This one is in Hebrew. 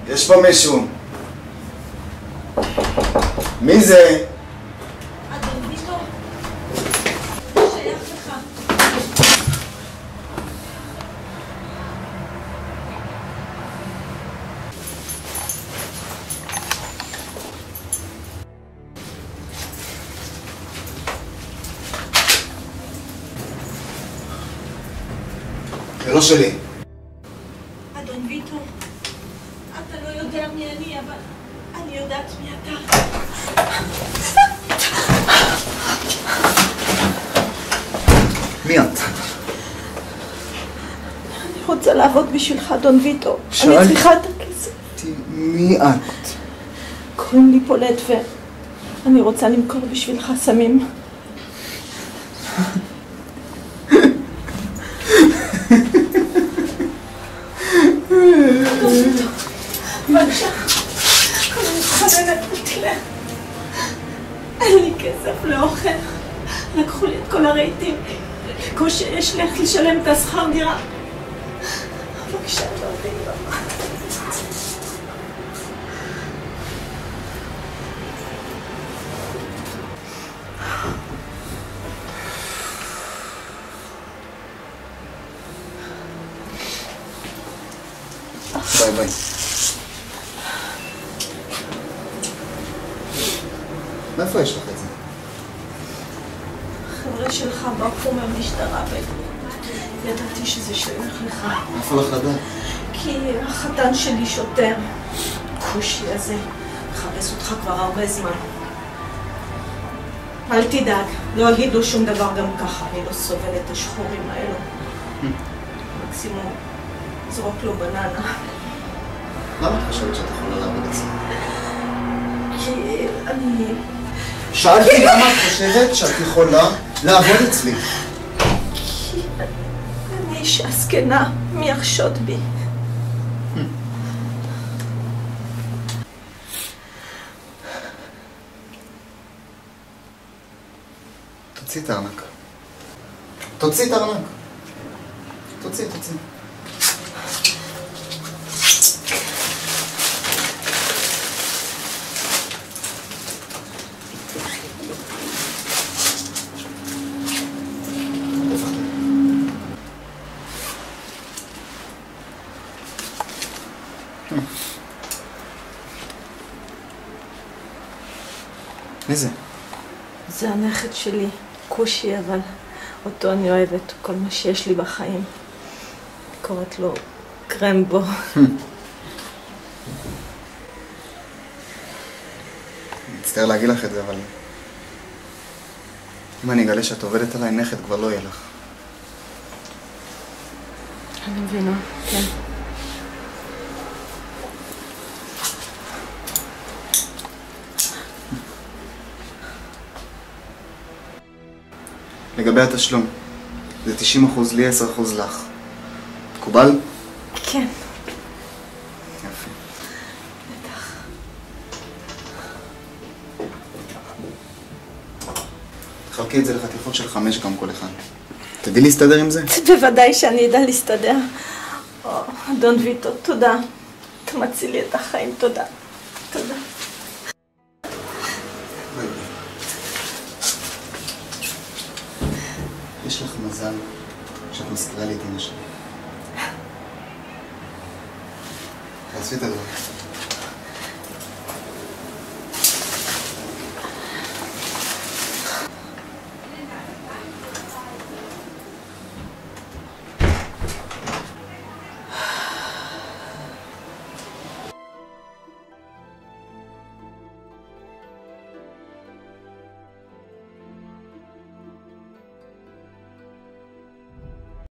יש פה מישהו. מי זה? אדון ויטו, שייך לך. זה לא שלי. אדון ויטו, אתה לא יודע מי אני, אבל אני יודעת מי אתה. מי את? אני רוצה לעבוד בשבילך, אדון ויטו. שאלתי. אני צריכה את הכסף. מי את? קוראים לי פולט ואני רוצה למכור בשבילך סמים. בבקשה, אני מתחננת, תלך. אין לי כסף לאוכל. לקחו לי את כל הרהיטים. בקושי יש לי איך לשלם את השכר דירה. בבקשה, לא יודע. ביי ביי. מאיפה יש לך את זה? החבר'ה שלך ברחו מהמשטרה וידעתי שזה שייך לך. איפה לך לדעת? כי החתן שלי שוטר. כושי הזה מחפש אותך כבר הרבה זמן. אל תדאג, לא אגיד לו שום דבר גם ככה. אני לא סובלת את השחורים האלו. מקסימום זרוק לו בננה. למה את חושבת שאת יכולה לעבוד אצלי? כי אני... שאלתי למה את חושבת שאת יכולה לעבוד אצלי? כי אני אישה זקנה, מי יחשוד בי? תוציא את הארנק. תוציא את הארנק. תוציא. מי זה? זה הנכד שלי, כושי, אבל אותו אני אוהבת, כל מה שיש לי בחיים. קוראת לו קרמבו. מצטער להגיד לך את זה, אבל אם אני אגלה שאת עובדת עליי, נכד כבר לא יהיה לך. אני מבינה, כן. לגבי התשלום, זה 90% לי, 10% לך. מקובל? כן. יופי. בטח. תחלקי את זה לחתיכות של 5 גם כל אחד. תדעי להסתדר עם זה? בוודאי שאני אדע להסתדר. אדון ויטו, תודה. אתה מציל לי את החיים, תודה. תודה. יש לך מזל שאת מזכירה לי את אמא שלי. תעשי את הדבר.